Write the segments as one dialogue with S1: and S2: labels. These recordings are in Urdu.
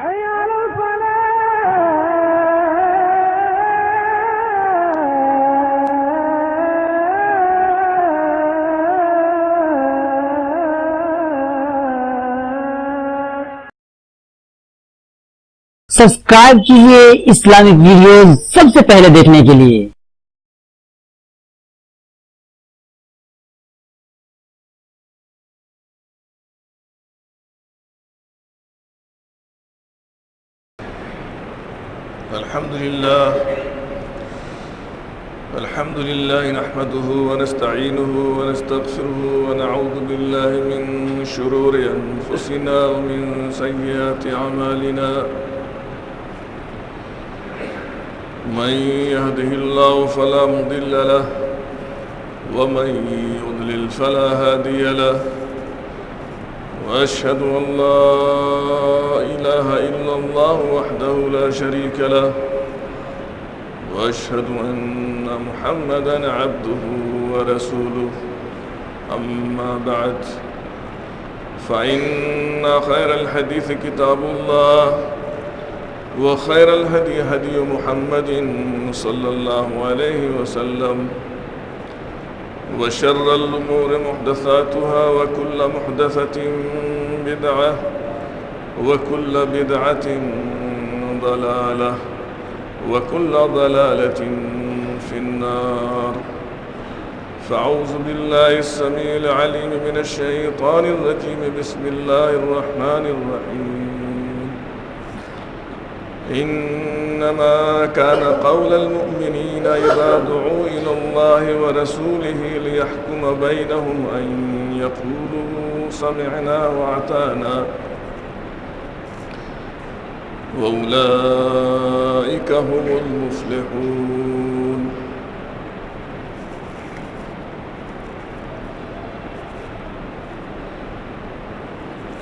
S1: حي على
S2: سبسکرائب کیجئے اسلامک ویڈیوز سب سے پہلے دیکھنے کے لیے۔
S3: الحمد لله نحمده ونستعينه ونستغفره ونعوذ بالله من شرور أنفسنا ومن سيئات أعمالنا من يهده الله فلا مضل له ومن يضلل فلا هادي له وأشهد أن لا إله إلا الله وحده لا شريك له وأشهد أن محمدًا عبده ورسوله أما بعد فإن خير الحديث كتاب الله وخير الهدي هدي محمد صلى الله عليه وسلم وشر الأمور محدثاتها وكل محدثة بدعة وكل بدعة ضلالة وكل ضلالة في النار فأعوذ بالله السميع العليم من الشيطان الرجيم بسم الله الرحمن الرحيم إنما كان قول المؤمنين إذا دعوا إلى الله ورسوله ليحكم بينهم أن يقولوا سمعنا وأطعنا وأولئك هم المفلحون۔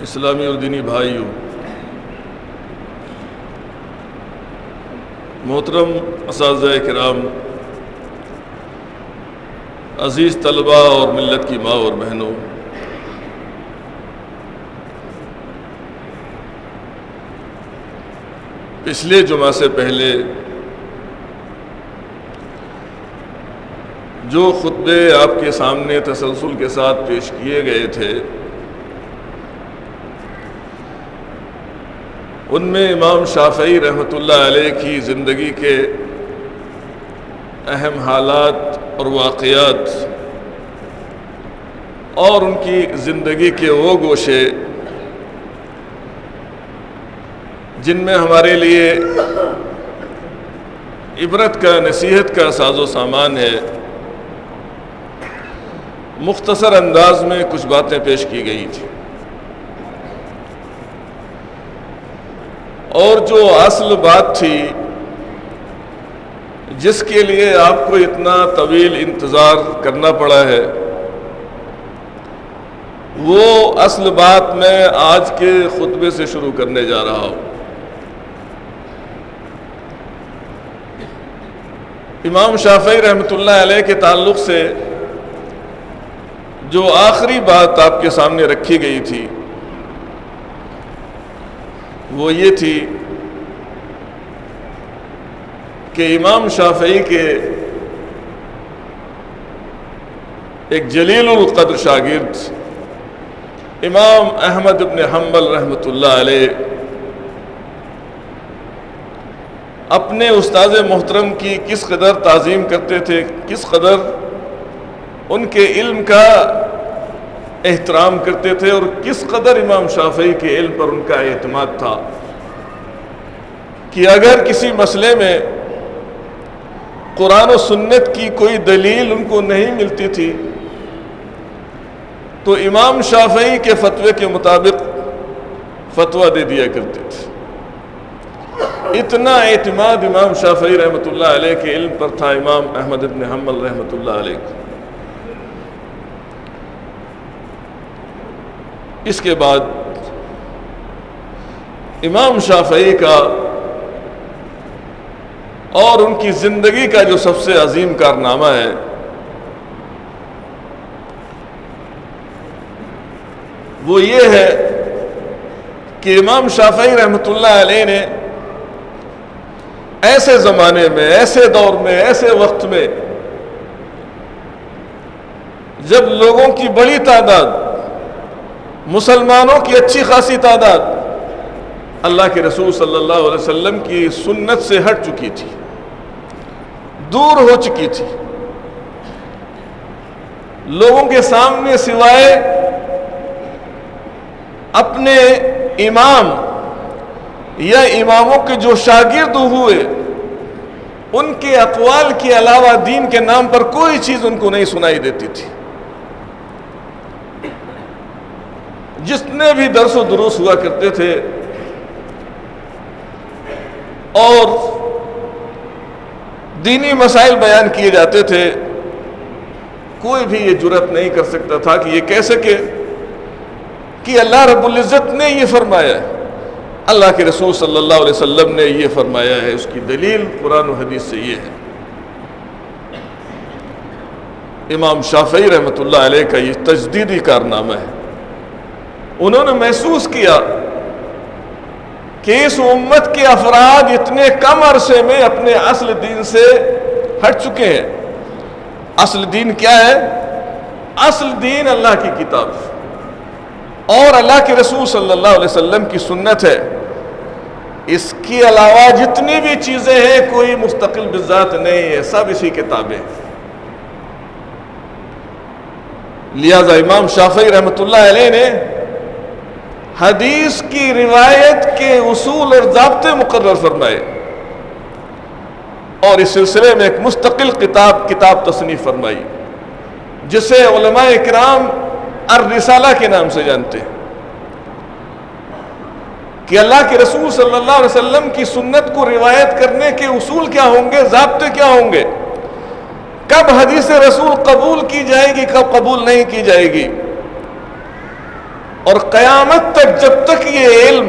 S3: اسلامی اور دینی بھائیوں، محترم اساتذہ کرام، عزیز طلباء اور ملت کی ماں اور بہنوں، پچھلے جمعہ سے پہلے جو خطبے آپ کے سامنے تسلسل کے ساتھ پیش کیے گئے تھے، ان میں امام شافعی رحمۃ اللہ علیہ کی زندگی کے اہم حالات اور واقعات اور ان کی زندگی کے وہ گوشے جن میں ہمارے لیے عبرت کا، نصیحت کا ساز و سامان ہے، مختصر انداز میں کچھ باتیں پیش کی گئی تھیں، اور جو اصل بات تھی جس کے لیے آپ کو اتنا طویل انتظار کرنا پڑا ہے، وہ اصل بات میں آج کے خطبے سے شروع کرنے جا رہا ہوں۔ امام شافعی رحمۃ اللہ علیہ کے تعلق سے جو آخری بات آپ کے سامنے رکھی گئی تھی وہ یہ تھی کہ امام شافعی کے ایک جلیل القدر شاگرد امام احمد بن حنبل رحمۃ اللہ علیہ اپنے استاذ محترم کی کس قدر تعظیم کرتے تھے، کس قدر ان کے علم کا احترام کرتے تھے، اور کس قدر امام شافعی کے علم پر ان کا اعتماد تھا کہ اگر کسی مسئلے میں قرآن و سنت کی کوئی دلیل ان کو نہیں ملتی تھی تو امام شافعی کے فتوے کے مطابق فتویٰ دے دیا کرتے تھے۔ اتنا اعتماد امام شافعی رحمۃ اللہ علیہ کے علم پر تھا امام احمد بن حنبل رحمۃ اللہ علیہ کو۔ اس کے بعد امام شافعی کا اور ان کی زندگی کا جو سب سے عظیم کارنامہ ہے وہ یہ ہے کہ امام شافعی رحمۃ اللہ علیہ نے ایسے زمانے میں، ایسے دور میں، ایسے وقت میں جب لوگوں کی بڑی تعداد، مسلمانوں کی اچھی خاصی تعداد اللہ کے رسول صلی اللہ علیہ وسلم کی سنت سے ہٹ چکی تھی، دور ہو چکی تھی، لوگوں کے سامنے سوائے اپنے امام یا اماموں کے جو شاگرد ہوئے ان کے اقوال کے علاوہ دین کے نام پر کوئی چیز ان کو نہیں سنائی دیتی تھی۔ جتنے بھی درس و دروس ہوا کرتے تھے اور دینی مسائل بیان کیے جاتے تھے، کوئی بھی یہ جرأت نہیں کر سکتا تھا کہ یہ کہہ سکے کہ اللہ رب العزت نے یہ فرمایا ہے، اللہ کے رسول صلی اللہ علیہ وسلم نے یہ فرمایا ہے، اس کی دلیل قرآن و حدیث سے یہ ہے۔ امام شافعی رحمۃ اللہ علیہ کا یہ تجدیدی کارنامہ ہے۔ انہوں نے محسوس کیا کہ اس امت کے افراد اتنے کم عرصے میں اپنے اصل دین سے ہٹ چکے ہیں۔ اصل دین کیا ہے؟ اصل دین اللہ کی کتاب اور اللہ کے رسول صلی اللہ علیہ وسلم کی سنت ہے۔ اس کے علاوہ جتنی بھی چیزیں ہیں کوئی مستقل بذات نہیں ہے، سب اسی کتابیں۔ لہذا امام شافعی رحمۃ اللہ علیہ نے حدیث کی روایت کے اصول اور ضابطے مقرر فرمائے اور اس سلسلے میں ایک مستقل کتاب تصنیف فرمائی، جسے علماء کرام الرسالہ کے نام سے جانتے ہیں، کہ اللہ کے رسول صلی اللہ علیہ وسلم کی سنت کو روایت کرنے کے اصول کیا ہوں گے، ضابطے کیا ہوں گے، کب حدیث رسول قبول کی جائے گی، کب قبول نہیں کی جائے گی، اور قیامت تک جب تک یہ علم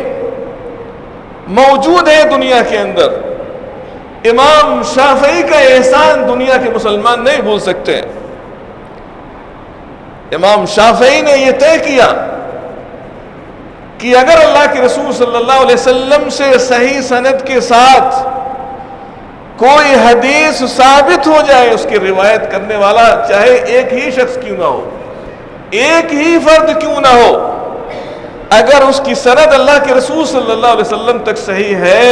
S3: موجود ہے دنیا کے اندر، امام شافعی کا احسان دنیا کے مسلمان نہیں بھول سکتے۔ امام شافعی نے یہ طے کیا کہ اگر اللہ کے رسول صلی اللہ علیہ وسلم سے صحیح سند کے ساتھ کوئی حدیث ثابت ہو جائے، اس کی روایت کرنے والا چاہے ایک ہی شخص کیوں نہ ہو، ایک ہی فرد کیوں نہ ہو، اگر اس کی سند اللہ کے رسول صلی اللہ علیہ وسلم تک صحیح ہے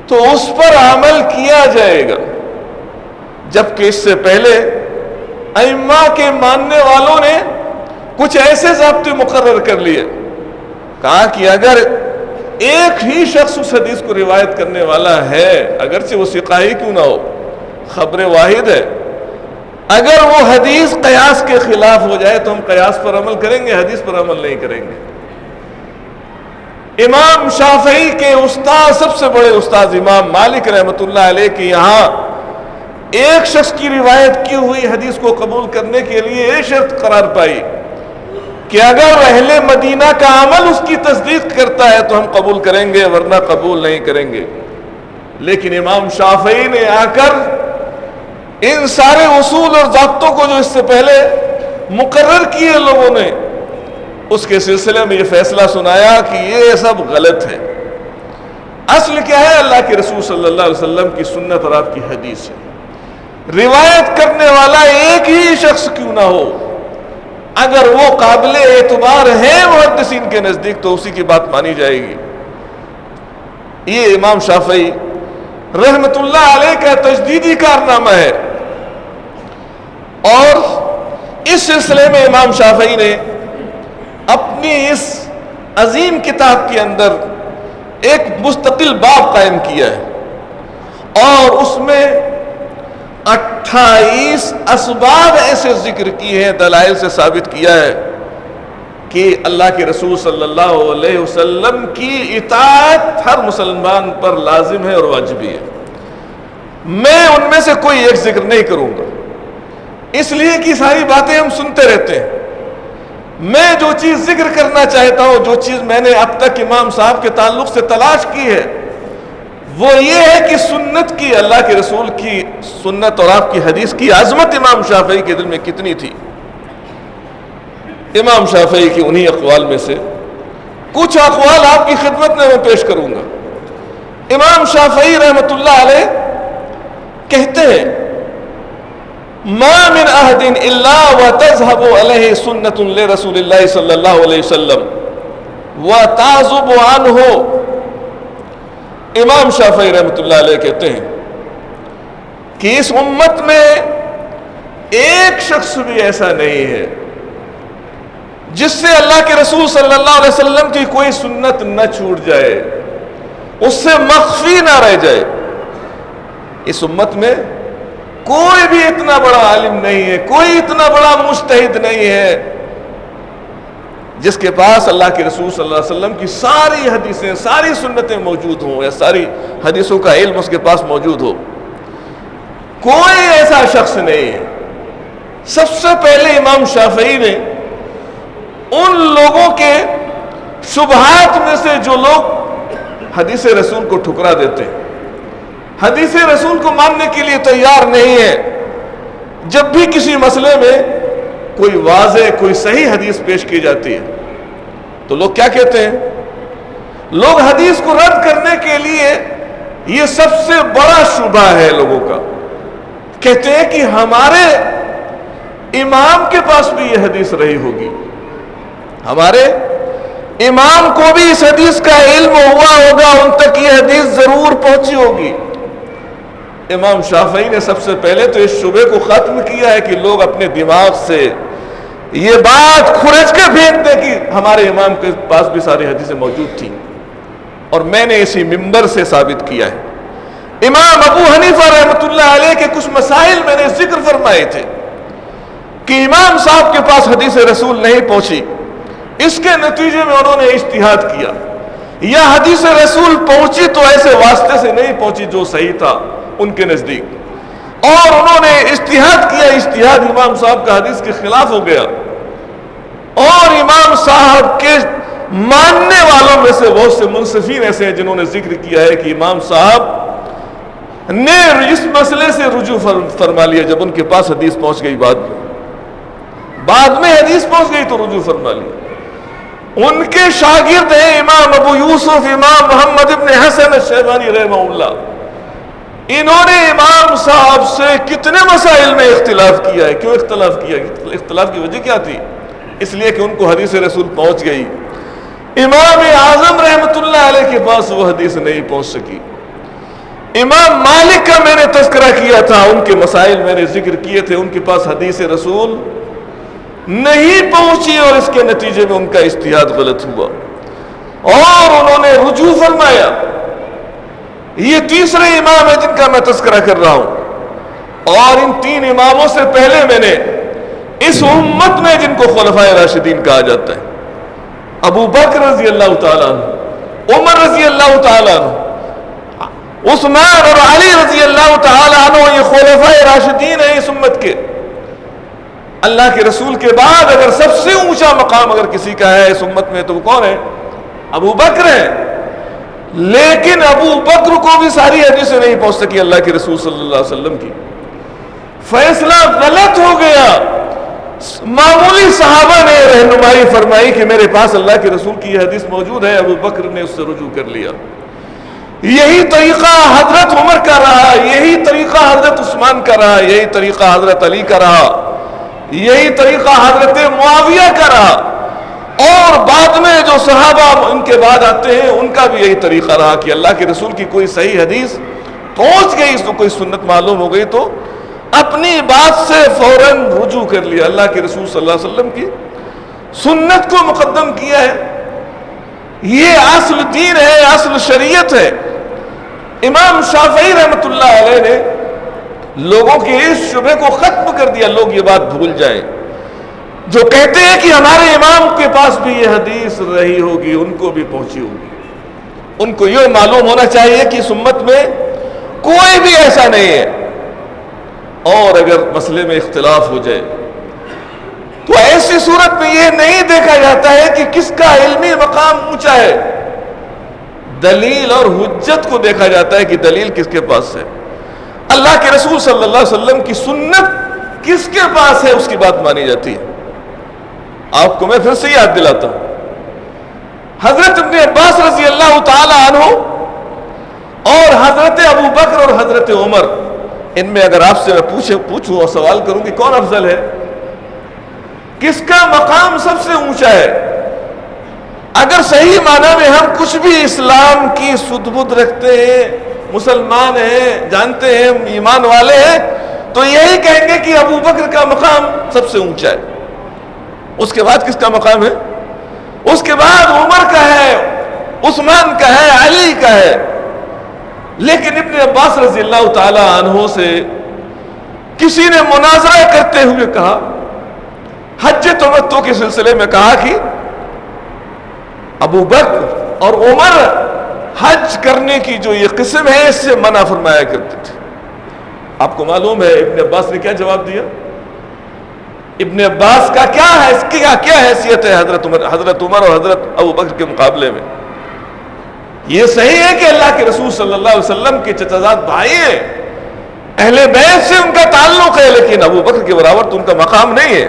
S3: تو اس پر عمل کیا جائے گا۔ جبکہ اس سے پہلے ائمہ کے ماننے والوں نے کچھ ایسے ضابطے مقرر کر لیے، کہا کہ اگر ایک ہی شخص اس حدیث کو روایت کرنے والا ہے، اگرچہ وہ ثقہ ہی کیوں نہ ہو، خبر واحد ہے، اگر وہ حدیث قیاس کے خلاف ہو جائے تو ہم قیاس پر عمل کریں گے، حدیث پر عمل نہیں کریں گے۔ امام شافعی کے استاد، سب سے بڑے استاد امام مالک رحمۃ اللہ علیہ کے یہاں ایک شخص کی روایت کی ہوئی حدیث کو قبول کرنے کے لیے یہ شرط قرار پائی کہ اگر اہل مدینہ کا عمل اس کی تصدیق کرتا ہے تو ہم قبول کریں گے، ورنہ قبول نہیں کریں گے۔ لیکن امام شافعی نے آ کر ان سارے اصول اور ضابطوں کو جو اس سے پہلے مقرر کیے لوگوں نے، اس کے سلسلے میں یہ فیصلہ سنایا کہ یہ سب غلط ہے۔ اصل کیا ہے؟ اللہ کے رسول صلی اللہ علیہ وسلم کی سنت اور آپ کی حدیث ہے۔ روایت کرنے والا ایک ہی شخص کیوں نہ ہو، اگر وہ قابل اعتبار ہے محدثین کے نزدیک تو اسی کی بات مانی جائے گی۔ یہ امام شافعی رحمت اللہ علیہ کا تجدیدی کارنامہ ہے، اور اس سلسلے میں امام شافعی نے اپنی اس عظیم کتاب کے اندر ایک مستقل باب قائم کیا ہے اور اس میں 28 اسباب ایسے ذکر کی ہیں، دلائل سے ثابت کیا ہے کہ اللہ کے رسول صلی اللہ علیہ وسلم کی اطاعت ہر مسلمان پر لازم ہے اور واجبی ہے۔ میں ان میں سے کوئی ایک ذکر نہیں کروں گا، اس لیے کہ ساری باتیں ہم سنتے رہتے ہیں۔ میں جو چیز ذکر کرنا چاہتا ہوں، جو چیز میں نے اب تک امام صاحب کے تعلق سے تلاش کی ہے، وہ یہ ہے کہ سنت کی، اللہ کے رسول کی سنت اور آپ کی حدیث کی عظمت امام شافعی کے دل میں کتنی تھی۔ امام شافعی کی انہی اقوال میں سے کچھ اقوال آپ کی خدمت میں پیش کروں گا۔ امام شافعی رحمۃ اللہ علیہ کہتے ہیں ما من احد الا وتذهب علیہ سنت لرسول اللہ صلی اللہ علیہ وسلم وتعزب عنہ۔ امام شافعی رحمۃ اللہ علیہ کہتے ہیں کہ اس امت میں ایک شخص بھی ایسا نہیں ہے جس سے اللہ کے رسول صلی اللہ علیہ وسلم کی کوئی سنت نہ چھوٹ جائے، اس سے مخفی نہ رہ جائے۔ اس امت میں کوئی بھی اتنا بڑا عالم نہیں ہے، کوئی اتنا بڑا مجتہد نہیں ہے جس کے پاس اللہ کے رسول صلی اللہ علیہ وسلم کی ساری حدیثیں، ساری سنتیں موجود ہوں، یا ساری حدیثوں کا علم اس کے پاس موجود ہو۔ کوئی ایسا شخص نہیں ہے۔ سب سے پہلے امام شافعی نے ان لوگوں کے شبہات میں سے جو لوگ حدیث رسول کو ٹھکرا دیتے ہیں، حدیث رسول کو ماننے کے لیے تیار نہیں ہے، جب بھی کسی مسئلے میں کوئی واضح، کوئی صحیح حدیث پیش کی جاتی ہے تو لوگ کیا کہتے ہیں؟ لوگ حدیث کو رد کرنے کے لیے، یہ سب سے بڑا شبہ ہے لوگوں کا، کہتے ہیں کہ ہمارے امام کے پاس بھی یہ حدیث رہی ہوگی، ہمارے امام کو بھی اس حدیث کا علم ہوا ہوگا، ان تک یہ حدیث ضرور پہنچی ہوگی۔ امام شافعی نے سب سے پہلے تو اس شبے کو ختم کیا ہے کہ لوگ اپنے دماغ سے یہ بات کھرچ کے پھینک دیں کہ ہمارے امام کے پاس بھی ساری حدیثیں موجود تھیں، اور میں نے اسی منبر سے ثابت کیا ہے۔ امام ابو حنیفہ رحمۃ اللہ علیہ کے کچھ مسائل میں نے ذکر فرمائے تھے کہ امام صاحب کے پاس حدیث رسول نہیں پہنچی، اس کے نتیجے میں انہوں نے اجتہاد کیا، یا حدیث رسول پہنچی تو ایسے واسطے سے نہیں پہنچی جو صحیح تھا ان کے نزدیک، اور انہوں نے اجتہاد کیا، اجتہاد امام صاحب کا حدیث کے خلاف ہو گیا، اور امام صاحب کے ماننے والوں میں سے بہت سے منصفین ایسے ہیں جنہوں نے ذکر کیا ہے کہ امام صاحب نے اس مسئلے سے رجوع فرما لیا جب ان کے پاس حدیث پہنچ گئی، بعد میں حدیث پہنچ گئی تو رجوع فرما لیا۔ ان کے شاگرد ہیں امام ابو یوسف، امام محمد ابن حسن الشیبانی رحمہ اللہ، انہوں نے امام صاحب سے کتنے مسائل میں اختلاف کیا ہے۔ کیوں اختلاف کیا؟ اختلاف کی وجہ کیا تھی؟ اس لیے کہ ان کو حدیث رسول پہنچ گئی، امام اعظم رحمۃ اللہ علیہ کے پاس وہ حدیث نہیں پہنچ سکی۔ امام مالک کا میں نے تذکرہ کیا تھا، ان کے مسائل میں نے ذکر کیے تھے، ان کے پاس حدیث رسول نہیں پہنچی، اور اس کے نتیجے میں ان کا اجتہاد غلط ہوا اور انہوں نے رجوع فرمایا۔ یہ تیسرے امام ہے جن کا میں تذکرہ کر رہا ہوں، اور ان تین اماموں سے پہلے میں نے اس امت میں جن کو خلفائے راشدین کہا جاتا ہے، ابو بکر رضی اللہ تعالیٰ عنہ، عمر رضی اللہ تعالیٰ عنہ، عثمان اور علی رضی اللہ تعالیٰ عنہ، یہ خلفائے راشدین ہیں اس امت کے۔ اللہ کے رسول کے بعد اگر سب سے اونچا مقام اگر کسی کا ہے اس امت میں تو وہ کون ہے؟ ابو بکر ہے۔ لیکن ابو بکر کو بھی ساری حدیثیں نہیں پہنچ سکی اللہ کے رسول صلی اللہ علیہ وسلم کی، فیصلہ غلط ہو گیا۔ معمولی صحابہ نے رہنمائی فرمائی کہ میرے پاس اللہ کے رسول کی یہ حدیث موجود ہے، ابو بکر نے اس سے رجوع کر لیا۔ یہی طریقہ حضرت عمر کا رہا، یہی طریقہ حضرت عثمان کا رہا، یہی طریقہ حضرت علی کا رہا، یہی طریقہ حضرت معاویہ کا رہا، اور بعد میں جو صحابہ ان کے بعد آتے ہیں ان کا بھی یہی طریقہ رہا کہ اللہ کے رسول کی کوئی صحیح حدیث پہنچ گئی، اس کو کوئی سنت معلوم ہو گئی تو اپنی بات سے فوراً رجوع کر لیا، اللہ کے رسول صلی اللہ علیہ وسلم کی سنت کو مقدم کیا ہے۔ یہ اصل دین ہے، اصل شریعت ہے۔ امام شافعی رحمۃ اللہ علیہ نے لوگوں کے اس شبہ کو ختم کر دیا، لوگ یہ بات بھول جائیں جو کہتے ہیں کہ ہمارے امام کے پاس بھی یہ حدیث رہی ہوگی، ان کو بھی پہنچی ہوگی۔ ان کو یہ معلوم ہونا چاہیے کہ اس امت میں کوئی بھی ایسا نہیں ہے، اور اگر مسئلے میں اختلاف ہو جائے تو ایسی صورت میں یہ نہیں دیکھا جاتا ہے کہ کس کا علمی مقام اونچا ہے، دلیل اور حجت کو دیکھا جاتا ہے کہ دلیل کس کے پاس ہے، اللہ کے رسول صلی اللہ علیہ وسلم کی سنت کس کے پاس ہے، اس کی بات مانی جاتی ہے۔ آپ کو میں پھر سے یاد دلاتا ہوں، حضرت ابن عباس رضی اللہ تعالی عنہ اور حضرت ابو بکر اور حضرت عمر، ان میں اگر آپ سے میں پوچھوں اور سوال کروں کہ کون افضل ہے، کس کا مقام سب سے اونچا ہے، اگر صحیح معنی میں ہم کچھ بھی اسلام کی سدھ بدھ رکھتے ہیں، مسلمان ہیں، جانتے ہیں، ایمان والے ہیں، تو یہی کہیں گے کہ ابو بکر کا مقام سب سے اونچا ہے۔ اس کے بعد کس کا مقام ہے؟ اس کے بعد عمر کا ہے، عثمان کا ہے، علی کا ہے۔ لیکن ابن عباس رضی اللہ تعالی عنہ سے کسی نے مناظرہ کرتے ہوئے کہا، حج تمتع کے سلسلے میں کہا کہ ابو بکر اور عمر حج کرنے کی جو یہ قسم ہے اس سے منع فرمایا کرتے تھے۔ آپ کو معلوم ہے ابن عباس نے کیا جواب دیا؟ ابن عباس کا کیا حیثیت ہے حضرت عمر اور حضرت ابو بکر کے مقابلے میں؟ یہ صحیح ہے کہ اللہ کے رسول صلی اللہ علیہ وسلم کے چچازاد بھائی ہیں، اہل بیت سے ان کا تعلق ہے، لیکن ابو بکر کے برابر تو ان کا مقام نہیں ہے۔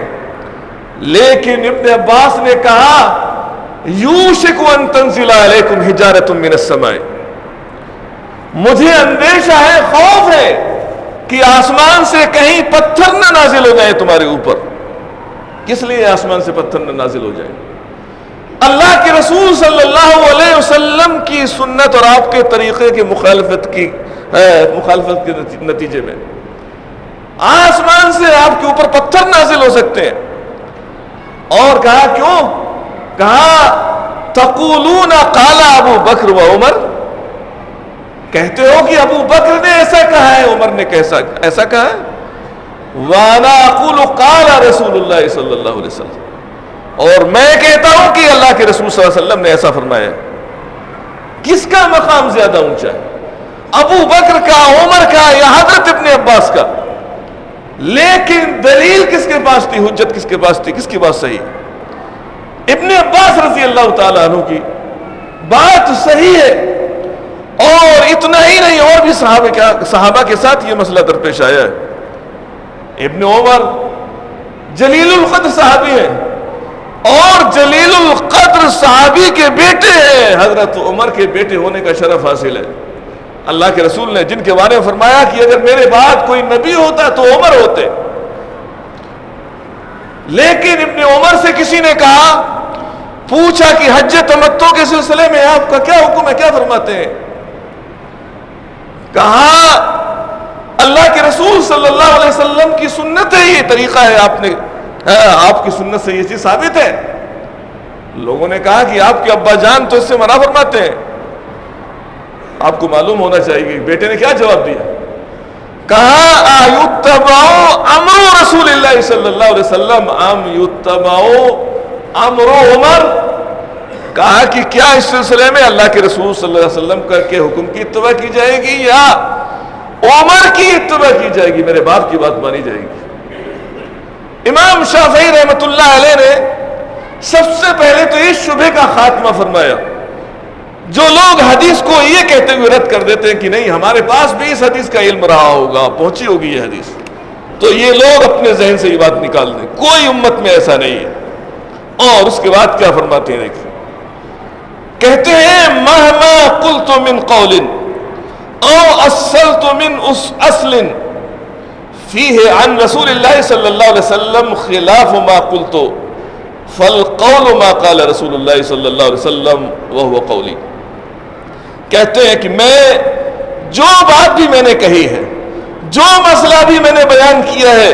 S3: لیکن ابن عباس نے کہا یوشک ان تنزل علیکم حجارۃ من السماء، مجھے اندیشہ ہے، خوف ہے کہ آسمان سے کہیں پتھر نہ نازل ہو جائے تمہارے اوپر۔ کس لیے آسمان سے پتھر نہ نازل ہو جائے؟ اللہ کے رسول صلی اللہ علیہ وسلم کی سنت اور آپ کے طریقے کی مخالفت کے نتیجے میں آسمان سے آپ کے اوپر پتھر نازل ہو سکتے ہیں۔ اور کہا کیوں؟ کہا تقولون قال ابو بکر و عمر، کہتے ہو کہ ابو بکر نے ایسا کہا ہے، عمر نے ایسا کہا ہے، وانا اقول قال رسول اللہ صلی اللہ علیہ وسلم، اور میں کہتا ہوں کہ اللہ کے رسول صلی اللہ علیہ وسلم نے ایسا فرمایا ہے۔ کس کا مقام زیادہ اونچا ہے؟ ابو بکر کا، عمر کا، یا حضرت ابن عباس کا؟ لیکن دلیل کس کے پاس تھی، حجت کس کے پاس تھی، کس کی بات صحیح؟ ابن عباس رضی اللہ تعالیٰ عنہ کی بات صحیح ہے، اور اتنا ہی نہیں، اور بھی صحابہ کے ساتھ یہ مسئلہ درپیش آیا ہے۔ ابن عمر جلیل القدر صحابی ہیں، اور جلیل القدر صحابی کے بیٹے ہیں، حضرت عمر کے بیٹے ہونے کا شرف حاصل ہے۔ اللہ کے رسول نے جن کے بارے میں فرمایا کہ اگر میرے بعد کوئی نبی ہوتا تو عمر ہوتے، لیکن ابن عمر سے کسی نے کہا، پوچھا کہ حج تمتع کے سلسلے میں آپ کا کیا حکم ہے، کیا فرماتے ہیں؟ کہا اللہ کے رسول صلی اللہ علیہ وسلم کی سنت ہے، یہ طریقہ ہے، آپ کی سنت سے یہ چیز ثابت ہے۔ لوگوں نے کہا کہ آپ کے ابا جان تو اس سے منع فرماتے ہیں۔ آپ کو معلوم ہونا چاہیے بیٹے نے کیا جواب دیا؟ کہا ایتبع امر رسول اللہ صلی اللہ علیہ وسلم ام یتبع امر عمر، کہا کہ کیا اس سلسلے میں اللہ کے رسول صلی اللہ علیہ وسلم کے حکم کی اتباع کی جائے گی یا عمر کی اتباع کی جائے گی، میرے باپ کی بات مانی جائے گی؟ امام شافعی رحمۃ اللہ علیہ نے سب سے پہلے تو اس شبہ کا خاتمہ فرمایا۔ جو لوگ حدیث کو یہ کہتے ہوئے رد کر دیتے ہیں کہ نہیں ہمارے پاس بھی اس حدیث کا علم رہا ہوگا، پہنچی ہوگی یہ حدیث، تو یہ لوگ اپنے ذہن سے یہ بات نکال دیں، کوئی امت میں ایسا نہیں ہے۔ اور اس کے بعد کیا فرماتے ہیں دیکھیں، کہتے ہیں مہما قلت من قول او اصلت من اصل فیہ عن رسول اللہ صلی اللہ علیہ وسلم خلاف ما قلت فالقول ما قال رسول اللہ صلی اللہ علیہ وسلم وهو قولی۔ کہتے ہیں کہ میں جو بات بھی میں نے کہی ہے، جو مسئلہ بھی میں نے بیان کیا ہے،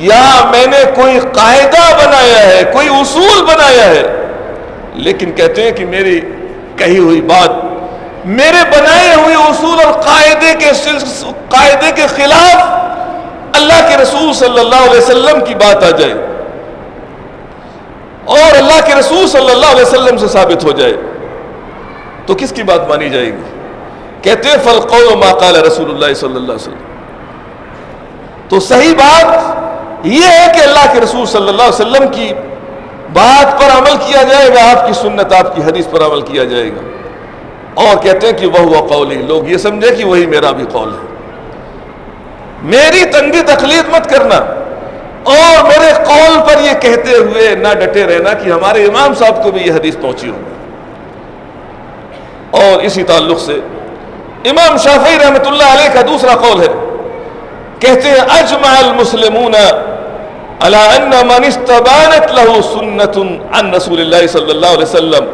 S3: یا میں نے کوئی قاعدہ بنایا ہے، کوئی اصول بنایا ہے، لیکن کہتے ہیں کہ میری کہی ہوئی بات، میرے بنائے ہوئے اصول اور قاعدے کے خلاف اللہ کے رسول صلی اللہ علیہ وسلم کی بات آ جائے اور اللہ کے رسول صلی اللہ علیہ وسلم سے ثابت ہو جائے تو کس کی بات مانی جائے گی؟ کہتے ہیں فالقول ما قال رسول اللہ صلی اللہ علیہ وسلم۔ تو صحیح بات یہ ہے کہ اللہ کے رسول صلی اللہ علیہ وسلم کی بات پر عمل کیا جائے گا، آپ کی سنت، آپ کی حدیث پر عمل کیا جائے گا۔ اور کہتے ہیں کہ وہ قولی، لوگ یہ سمجھے کہ وہی میرا بھی قول ہے، میری تنبیہ تقلید مت کرنا، اور میرے قول پر یہ کہتے ہوئے نہ ڈٹے رہنا کہ ہمارے امام صاحب کو بھی یہ حدیث پہنچی ہو. اور اسی تعلق سے امام شافعی رحمۃ اللہ علیہ کا دوسرا قول ہے، کہتے ہیں اجمع المسلمون على ان من استبانت له سنة عن رسول اللہ صلی اللہ علیہ وسلم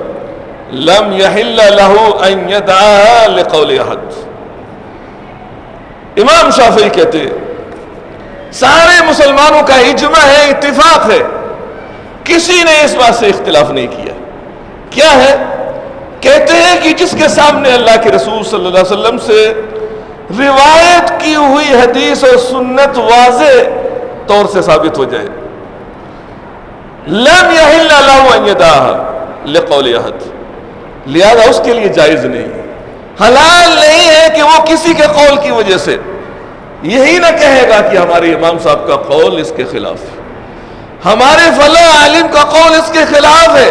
S3: لم يحل له ان يدعاها لقول احد. امام شافعی کہتے ہیں سارے مسلمانوں کا اجماع ہے، اتفاق ہے، کسی نے اس بات سے اختلاف نہیں کیا. کیا ہے؟ کہتے ہیں کہ جس کے سامنے اللہ کے رسول صلی اللہ علیہ وسلم سے روایت کی ہوئی حدیث اور سنت واضح طور سے ثابت ہو جائے، لم يحل له ان يدعاها لقول احد، لہذا اس کے لیے جائز نہیں، حلال نہیں ہے کہ وہ کسی کے قول کی وجہ سے یہی نہ کہے گا کہ ہمارے امام صاحب کا قول اس کے خلاف ہے، ہمارے فلاں عالم کا قول اس کے خلاف ہے.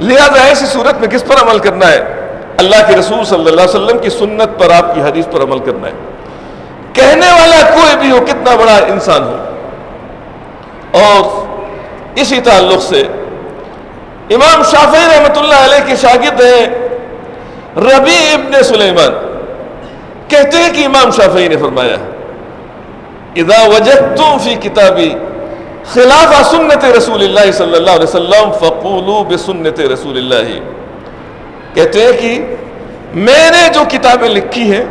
S3: لہذا ایسی صورت میں کس پر عمل کرنا ہے؟ اللہ کے رسول صلی اللہ علیہ وسلم کی سنت پر، آپ کی حدیث پر عمل کرنا ہے. کہنے والا کوئی بھی ہو، کتنا بڑا انسان ہو. اور اسی تعلق سے امام شافعی رحمۃ اللہ علیہ کے شاگرد ہیں ربیع ابن سلیمان، کہتے ہیں کہ امام شافعی نے فرمایا اذا وجدتم فی کتابی خلاف سنت رسول اللہ صلی اللہ علیہ وسلم فقولوا بسنت رسول اللہ. کہتے ہیں کہ میں نے جو کتابیں لکھی ہیں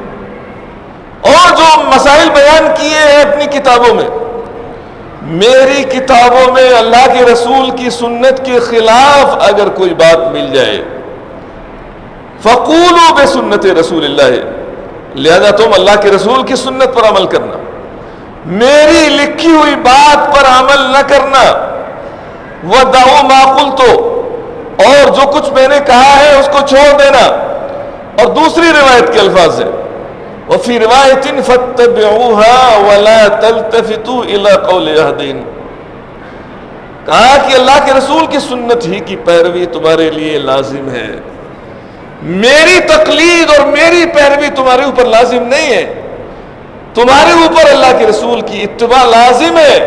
S3: اور جو مسائل بیان کیے ہیں اپنی کتابوں میں، میری کتابوں میں اللہ کے رسول کی سنت کے خلاف اگر کوئی بات مل جائے فقولوا بسنت رسول اللہ، لہذا تم اللہ کے رسول کی سنت پر عمل کرنا، میری لکھی ہوئی بات پر عمل نہ کرنا. وَدَعُوا مَا قُلْتُ، اور جو کچھ میں نے کہا ہے اس کو چھوڑ دینا. اور دوسری روایت کے الفاظ ہیں وَفِي رِوَایَةٍ فَاتَّبِعُوهَا وَلَا تَلْتَفِتُوا إِلَىٰ قَوْلِ أَحَدٍ، کہا کہ اللہ کے رسول کی سنت ہی کی پیروی تمہارے لیے لازم ہے، میری تقلید اور میری پیروی تمہارے اوپر لازم نہیں ہے، تمہارے اوپر اللہ کے رسول کی اتباع لازم ہے.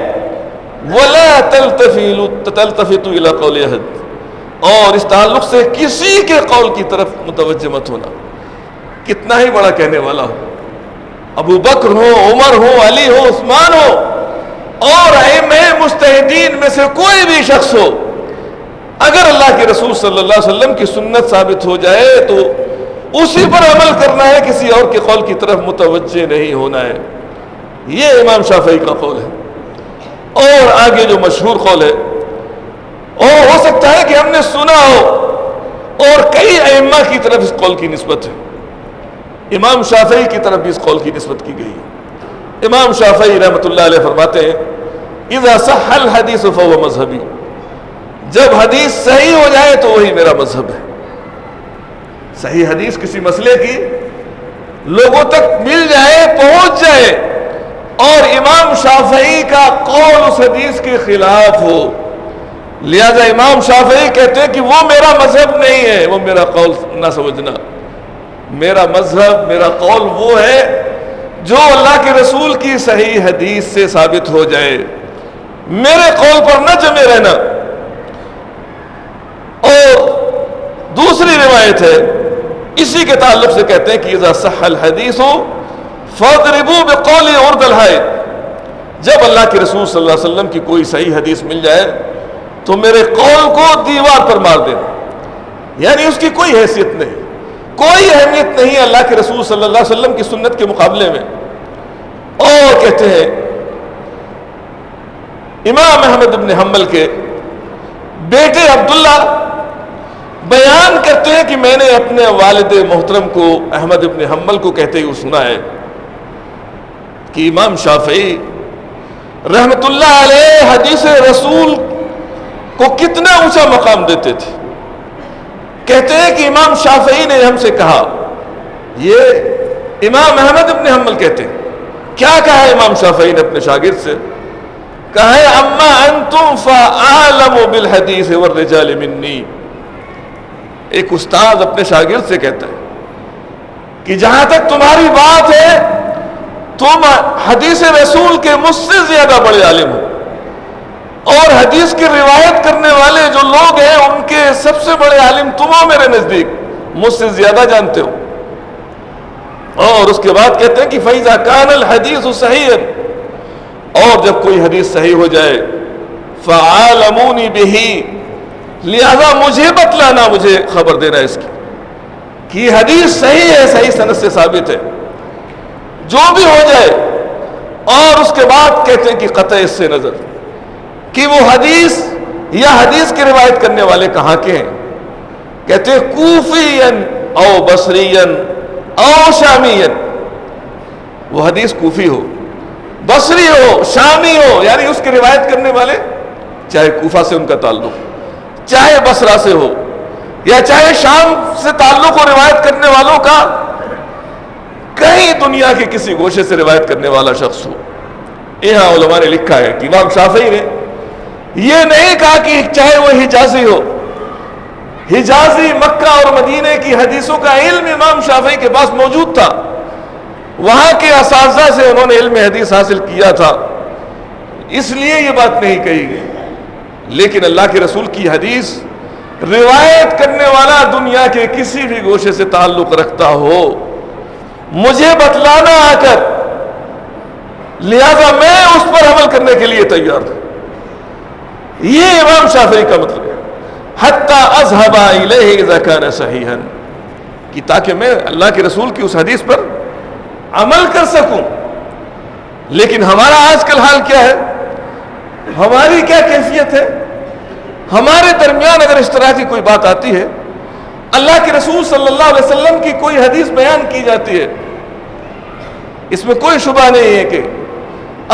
S3: وَلَا تَلْتَفِتُوا إِلَىٰ قَوْلِ أَحَدٍ، اور اس تعلق سے کسی کے قول کی طرف متوجہ مت ہونا، کتنا ہی بڑا کہنے والا ہو، ابو بکر ہو، عمر ہو، علی ہو، عثمان ہو، اور ائمہ مجتہدین میں سے کوئی بھی شخص ہو، اگر اللہ کے رسول صلی اللہ علیہ وسلم کی سنت ثابت ہو جائے تو اسی پر عمل کرنا ہے، کسی اور کے قول کی طرف متوجہ نہیں ہونا ہے. یہ امام شافعی کا قول ہے. اور آگے جو مشہور قول ہے، اور ہو سکتا ہے کہ ہم نے سنا ہو اور کئی ائمہ کی طرف اس قول کی نسبت ہے، امام شافعی کی طرف بھی اس قول کی نسبت کی گئی ہے. امام شافعی رحمۃ اللہ علیہ فرماتے ہیں اذا صح الحدیث فهو مذہبی، جب حدیث صحیح ہو جائے تو وہی میرا مذہب ہے. صحیح حدیث کسی مسئلے کی لوگوں تک مل جائے، پہنچ جائے، اور امام شافعی کا قول اس حدیث کے خلاف ہو، لہذا امام شافعی کہتے ہیں کہ وہ میرا مذہب نہیں ہے، وہ میرا قول نہ سمجھنا. میرا مذہب، میرا قول وہ ہے جو اللہ کے رسول کی صحیح حدیث سے ثابت ہو جائے، میرے قول پر نہ جمے رہنا. اور دوسری روایت ہے اسی کے تعلق سے، کہتے ہیں کہ اذا صح الحدیث فاضربوا بقول عرض الحائط، جب اللہ کے رسول صلی اللہ علیہ وسلم کی کوئی صحیح حدیث مل جائے تو میرے قول کو دیوار پر مار دینا، یعنی اس کی کوئی حیثیت نہیں، کوئی اہمیت نہیں اللہ کے رسول صلی اللہ علیہ وسلم کی سنت کے مقابلے میں. اور کہتے ہیں امام احمد بن حنبل کے بیٹے عبداللہ بیان کرتے ہیں کہ میں نے اپنے والد محترم کو احمد بن حنبل کو کہتے ہوئے سنا ہے کہ امام شافعی رحمت اللہ علیہ حدیث رسول کو کتنا اونچا مقام دیتے تھے. کہتے ہیں کہ امام شافعی نے ہم سے کہا، یہ امام احمد بن حنبل کہتے ہیں، کیا کہا ہے امام شافعی نے اپنے شاگرد سے؟ کہا ہے اما انتم فاعلم بالحدیث والرجال منی. ایک استاد اپنے شاگرد سے کہتا ہے کہ جہاں تک تمہاری بات ہے تم حدیث رسول کے مجھ سے زیادہ بڑے عالم ہو، اور حدیث کی روایت کرنے والے جو لوگ ہیں ان کے سب سے بڑے عالم تم ہو میرے نزدیک، مجھ سے زیادہ جانتے ہو. اور اس کے بعد کہتے ہیں کہ فَإِذَا كَانَ الْحَدِيثُ صَحِيحًا، اور جب کوئی حدیث صحیح ہو جائے فَعَالَمُونِ بِهِ، لہذا مجھے بتلانا، مجھے خبر دینا اس کی کہ یہ حدیث صحیح ہے، صحیح سند سے ثابت ہے، جو بھی ہو جائے. اور اس کے بعد کہتے ہیں کہ قطع اس سے نظر کہ وہ حدیث یا حدیث کی روایت کرنے والے کہاں کے ہیں. کہتے ہیں کوفین او بصرین او شامین، وہ حدیث کوفی ہو، بصری ہو، شامی ہو، یعنی اس کی روایت کرنے والے چاہے کوفہ سے ان کا تعلق، چاہے بصرہ سے ہو، یا چاہے شام سے تعلق ہو روایت کرنے والوں کا، کہیں دنیا کے کسی گوشے سے روایت کرنے والا شخص ہو. یہاں علماء نے لکھا ہے کہ امام شافعی نے یہ نہیں کہا کہ چاہے وہ حجازی ہو، حجازی مکہ اور مدینہ کی حدیثوں کا علم امام شافعی کے پاس موجود تھا، وہاں کے اساتذہ سے انہوں نے علم حدیث حاصل کیا تھا، اس لیے یہ بات نہیں کہی گئی. لیکن اللہ کے رسول کی حدیث روایت کرنے والا دنیا کے کسی بھی گوشے سے تعلق رکھتا ہو، مجھے بتلانا آ کر، لہذا میں اس پر عمل کرنے کے لیے تیار ہوں. یہ امام شافعی کا مطلب ہے. حتی اذهب الیہ اذا کان صحیحا، کہ تاکہ میں اللہ کے رسول کی اس حدیث پر عمل کر سکوں. لیکن ہمارا آج کل حال کیا ہے، ہماری کیا کیفیت ہے؟ ہمارے درمیان اگر اس طرح کی کوئی بات آتی ہے، اللہ کے رسول صلی اللہ علیہ وسلم کی کوئی حدیث بیان کی جاتی ہے، اس میں کوئی شبہ نہیں ہے کہ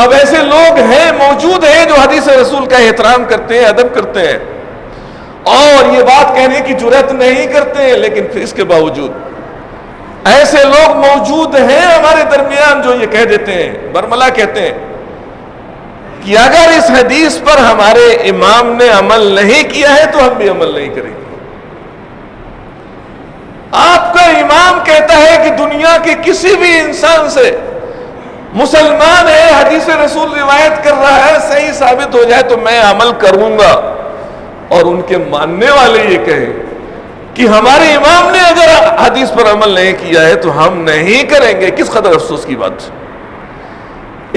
S3: اب ایسے لوگ ہیں، موجود ہیں، جو حدیث رسول کا احترام کرتے ہیں، ادب کرتے ہیں، اور یہ بات کہنے کی جرات نہیں کرتے ہیں، لیکن پھر اس کے باوجود ایسے لوگ موجود ہیں ہمارے درمیان جو یہ کہہ دیتے ہیں، برملا کہتے ہیں کہ اگر اس حدیث پر ہمارے امام نے عمل نہیں کیا ہے تو ہم بھی عمل نہیں کریں گے. آپ کا امام کہتا ہے کہ دنیا کے کسی بھی انسان سے، مسلمان ہے، حدیث رسول روایت کر رہا ہے، صحیح ثابت ہو جائے تو میں عمل کروں گا، اور ان کے ماننے والے یہ کہیں کہ ہمارے امام نے اگر حدیث پر عمل نہیں کیا ہے تو ہم نہیں کریں گے. کس قدر افسوس کی بات.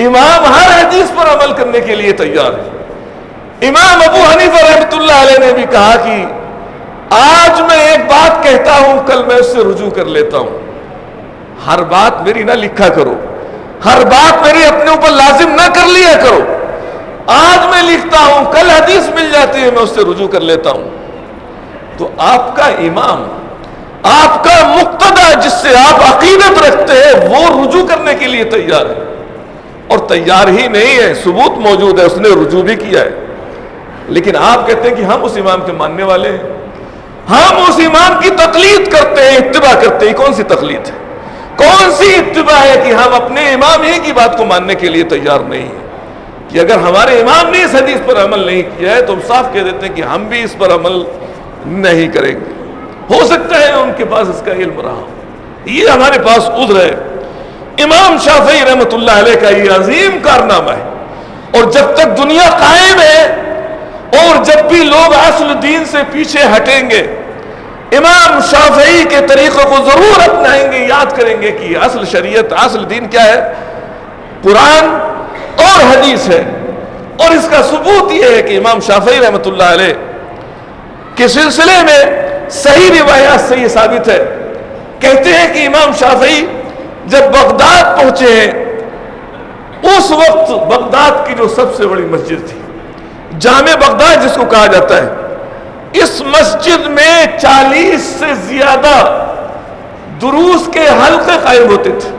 S3: امام ہر حدیث پر عمل کرنے کے لیے تیار ہے. امام ابو حنیفہ رحمۃ اللہ علیہ نے بھی کہا کہ آج میں ایک بات کہتا ہوں، کل میں اس سے رجوع کر لیتا ہوں. ہر بات میری نہ لکھا کرو، ہر بات میری اپنے اوپر لازم نہ کر لیا کرو. آج میں لکھتا ہوں، کل حدیث مل جاتی ہے، میں اس سے رجوع کر لیتا ہوں. تو آپ کا امام، آپ کا مقتدی جس سے آپ عقیدت رکھتے ہیں، وہ رجوع کرنے کے لیے تیار ہے. اور تیار ہی نہیں ہے، ثبوت موجود ہے، اس نے رجوع بھی کیا ہے. لیکن آپ کہتے ہیں کہ ہم اس امام کے ماننے والے ہیں، ہم اس امام کی تقلید کرتے ہیں، اتباع کرتے ہیں. کون سی تقلید ہے، کون سی اتباع ہے کہ ہم اپنے امام ہی کی بات کو ماننے کے لیے تیار نہیں ہیں؟ کہ اگر ہمارے امام نے اس حدیث پر عمل نہیں کیا ہے تو ہم صاف کہہ دیتے ہیں کہ ہم بھی اس پر عمل نہیں کریں گے. ہو سکتا ہے ان کے پاس اس کا علم رہا، یہ ہمارے پاس عذر ہے. امام شافعی رحمۃ اللہ علیہ کا یہ عظیم کارنامہ ہے. اور جب تک دنیا قائم ہے اور جب بھی لوگ اصل دین سے پیچھے ہٹیں گے، امام شافعی کے طریقوں کو ضرور اپنائیں گے، یاد کریں گے کہ اصل شریعت، اصل دین کیا ہے؟ قرآن اور حدیث ہے. اور اس کا ثبوت یہ ہے کہ امام شافعی رحمۃ اللہ علیہ کے سلسلے میں صحیح روایات سے یہ ثابت ہے. کہتے ہیں کہ امام شافعی جب بغداد پہنچے ہیں، اس وقت بغداد کی جو سب سے بڑی مسجد تھی، جامع بغداد جس کو کہا جاتا ہے، اس مسجد میں 40 سے زیادہ دروس کے حلقے قائم ہوتے تھے.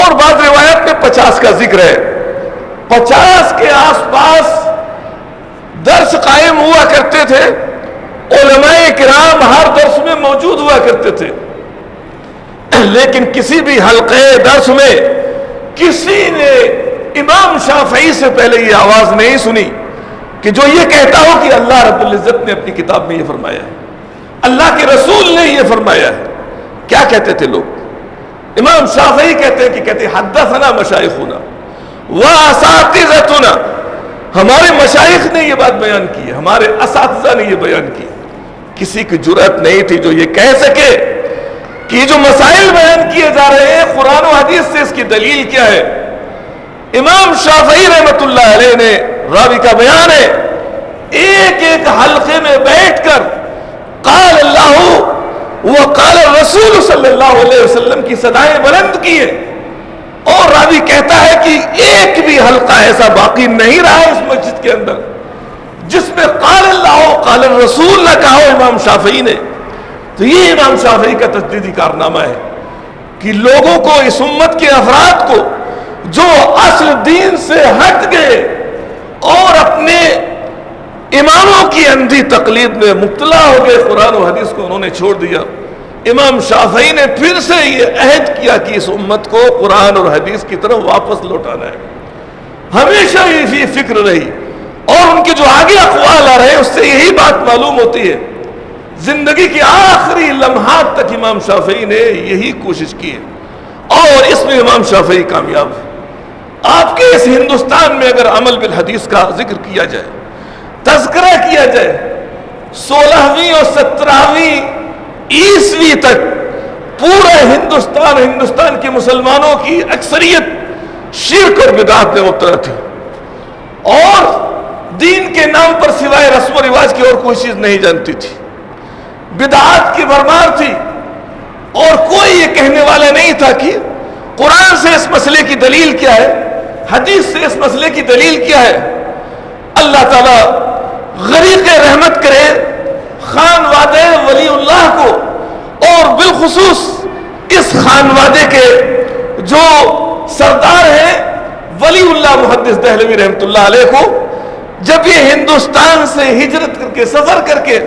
S3: اور بعض روایات میں 50 کا ذکر ہے. 50 کے آس پاس درس قائم ہوا کرتے تھے. علماء کرام ہر درس میں موجود ہوا کرتے تھے. لیکن کسی بھی حلقے درس میں کسی نے امام شافعی سے پہلے یہ آواز نہیں سنی کہ جو یہ کہتا ہو کہ اللہ رب العزت نے اپنی کتاب میں یہ فرمایا ہے، اللہ کے رسول نے یہ فرمایا ہے. کیا کہتے تھے لوگ؟ امام شافعی کہتے ہیں کہ حدثنا مشایخنا واساتذتنا، ہمارے مشائخ نے یہ بات بیان کی ہے، ہمارے اساتذہ نے یہ بیان کی. کسی کی جرأت نہیں تھی جو یہ کہہ سکے کہ جو مسائل بیان کیے جا رہے ہیں قرآن و حدیث سے اس کی دلیل کیا ہے. امام شافعی رحمت اللہ علیہ نے، راوی کا بیان ہے، ایک ایک حلقے میں بیٹھ کر قال اللہ و قال الرسول صلی اللہ علیہ وسلم کی صدائیں بلند کی ہے. اور راوی کہتا ہے کہ ایک بھی حلقہ ایسا باقی نہیں رہا اس مسجد کے اندر جس میں قال اللہ و قال الرسول نہ کہا ہو امام شافعی نے. تو یہ امام شافعی کا تجدیدی کارنامہ ہے کہ لوگوں کو، اس امت کے افراد کو جو اصل دین سے ہٹ گئے اور اپنے اماموں کی اندھی تقلید میں مبتلا ہو گئے، قرآن و حدیث کو انہوں نے چھوڑ دیا. امام شافعی نے پھر سے یہ عہد کیا کہ اس امت کو قرآن اور حدیث کی طرف واپس لوٹانا ہے. ہمیشہ یہ فکر رہی، اور ان کے جو آگے اقوال آ رہے ہیں اس سے یہی بات معلوم ہوتی ہے. زندگی کی آخری لمحات تک امام شافعی نے یہی کوشش کی ہے، اور اس میں امام شافعی کامیاب ہے. آپ کے اس ہندوستان میں اگر عمل بالحدیث کا ذکر کیا جائے، تذکرہ کیا جائے، 16ویں اور 17ویں عیسوی تک پورا ہندوستان کے مسلمانوں کی اکثریت شرک اور بدعات میں مبتلا تھی، اور دین کے نام پر سوائے رسم و رواج کی اور کوئی چیز نہیں جانتی تھی. بدعات کی بھرمار تھی، اور کوئی یہ کہنے والا نہیں تھا کہ قرآن سے اس مسئلے کی دلیل کیا ہے، حدیث سے اس مسئلے کی دلیل کیا ہے. اللہ تعالیٰ غریق رحمت کرے خانوادہ ولی اللہ کو، اور بالخصوص اس خانوادے کے جو سردار ہیں ولی اللہ محدث دہلوی رحمت اللہ علیہ کو. جب یہ ہندوستان سے ہجرت کر کے، سفر کر کے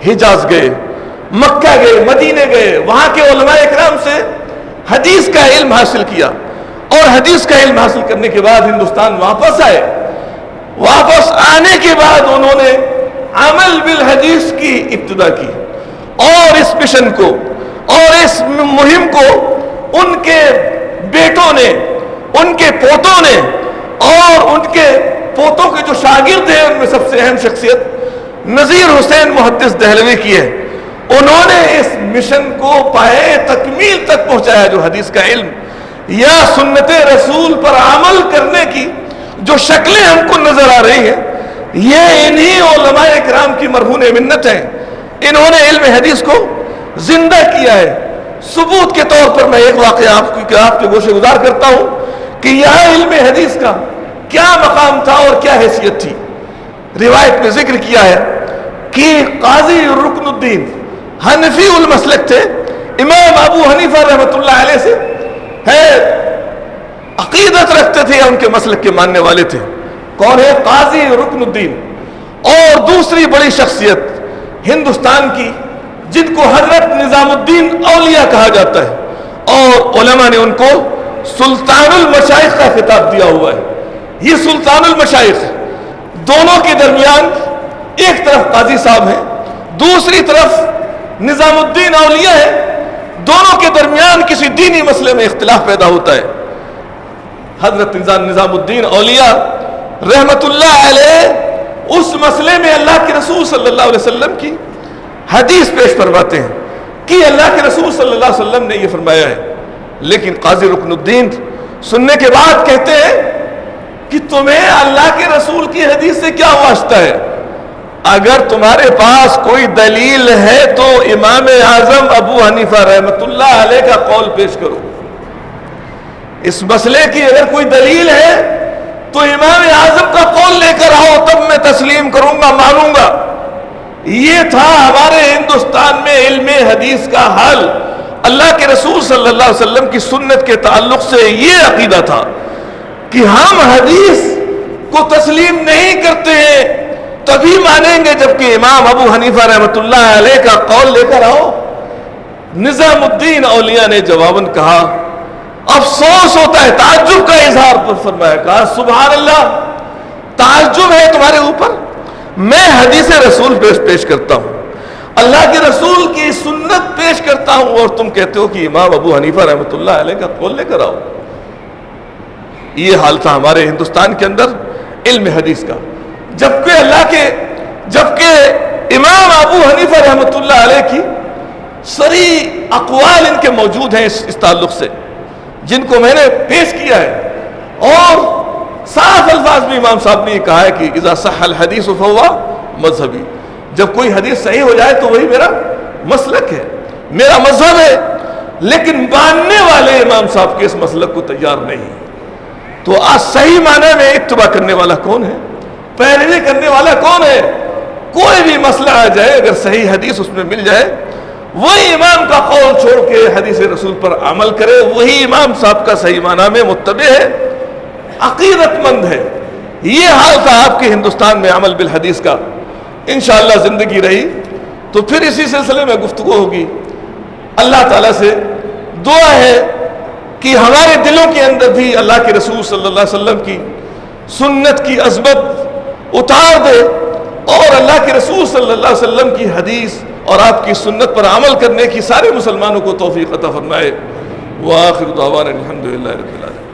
S3: حجاز گئے، مکہ گئے، مدینے گئے، وہاں کے علماء اکرام سے حدیث کا علم حاصل کیا، اور حدیث کا علم حاصل کرنے کے بعد ہندوستان واپس آئے. واپس آنے کے بعد انہوں نے عمل بالحدیث کی ابتدا کی، اور اس مشن کو اور اس مہم کو ان کے بیٹوں نے، ان کے پوتوں نے، اور ان کے پوتوں کے جو شاگرد ہیں ان میں سب سے اہم شخصیت نذیر حسین محدث دہلوی کی ہے. انہوں نے اس مشن کو پائے تکمیل تک پہنچایا. جو حدیث کا علم یا سنت رسول پر عمل کرنے کی جو شکلیں ہم کو نظر آ رہی ہیں، یہ انہی علماء اکرام کی مرہون منت ہیں. انہوں نے علم حدیث کو زندہ کیا ہے. ثبوت کے طور پر میں ایک واقعہ آپ کے گوشے گزار کرتا ہوں کہ یہاں علم حدیث کا کیا مقام تھا اور کیا حیثیت تھی. روایت میں ذکر کیا ہے کہ قاضی رکن الدین حنفی المسلک تھے. امام ابو حنیفہ رحمت اللہ علیہ سے عقیدت رکھتے تھے، ان کے مسلک کے ماننے والے تھے. کون ہے؟ قاضی رکن الدین. اور دوسری بڑی شخصیت ہندوستان کی جن کو حضرت نظام الدین اولیاء کہا جاتا ہے، اور علماء نے ان کو سلطان المشائخ کا خطاب دیا ہوا ہے. یہ سلطان المشائخ، دونوں کے درمیان ایک طرف قاضی صاحب ہیں، دوسری طرف نظام الدین اولیاء ہے. دونوں کے درمیان کسی دینی مسئلے میں اختلاف پیدا ہوتا ہے. حضرت نظام الدین اولیاء رحمت اللہ علیہ اس مسئلے میں اللہ کے رسول صلی اللہ علیہ وسلم کی حدیث پیش فرماتے ہیں کہ اللہ کے رسول صلی اللہ علیہ وسلم نے یہ فرمایا ہے. لیکن قاضی رکن الدین سننے کے بعد کہتے ہیں کہ تمہیں اللہ کے رسول کی حدیث سے کیا واسطہ ہے؟ اگر تمہارے پاس کوئی دلیل ہے تو امام اعظم ابو حنیفہ رحمت اللہ علیہ کا قول پیش کرو. اس مسئلے کی اگر کوئی دلیل ہے تو امام اعظم کا قول لے کر آؤ، تب میں تسلیم کروں گا، مانوں گا. یہ تھا ہمارے ہندوستان میں علم حدیث کا حال. اللہ کے رسول صلی اللہ علیہ وسلم کی سنت کے تعلق سے یہ عقیدہ تھا کہ ہم حدیث کو تسلیم نہیں کرتے ہیں، تبھی مانیں گے جبکہ امام ابو حنیفہ رحمت اللہ علیہ کا قول لے کر آؤ. نظام الدین اولیاء نے جواباً کہا، افسوس ہوتا ہے، تعجب کا اظہار فرمایا، کہا سبحان اللہ، تعجب ہے تمہارے اوپر، میں حدیث رسول پیش کرتا ہوں، اللہ کے رسول کی سنت پیش کرتا ہوں، اور تم کہتے ہو کہ امام ابو حنیفہ رحمت اللہ علیہ کا قول لے کر آؤ. یہ حال تھا ہمارے ہندوستان کے اندر علم حدیث کا. جبکہ امام ابو حنیفہ رحمۃ اللہ علیہ کی صریح اقوال ان کے موجود ہیں اس تعلق سے، جن کو میں نے پیش کیا ہے، اور صاف الفاظ میں امام صاحب نے یہ کہا ہے کہ اذا صح الحدیث فہو مذہبی، جب کوئی حدیث صحیح ہو جائے تو وہی میرا مسلک ہے، میرا مذہب ہے. لیکن ماننے والے امام صاحب کے اس مسلک کو تیار نہیں. تو آج صحیح معنی میں اتباع کرنے والا کون ہے، پیروی کرنے والا کون ہے؟ کوئی بھی مسئلہ آ جائے، اگر صحیح حدیث اس میں مل جائے، وہی امام کا قول چھوڑ کے حدیث رسول پر عمل کرے، وہی امام صاحب کا صحیح معنی میں متبع ہے، عقیدت مند ہے. یہ حال تھا آپ کے ہندوستان میں عمل بالحدیث کا. انشاءاللہ زندگی رہی تو پھر اسی سلسلے میں گفتگو ہوگی. اللہ تعالیٰ سے دعا ہے کہ ہمارے دلوں کے اندر بھی اللہ کے رسول صلی اللہ علیہ وسلم کی سنت کی عظمت اتار دے، اور اللہ کے رسول صلی اللہ علیہ وسلم کی حدیث اور آپ کی سنت پر عمل کرنے کی سارے مسلمانوں کو توفیق عطا فرمائے. وآخر دعوانا الحمدللہ رب العالمین.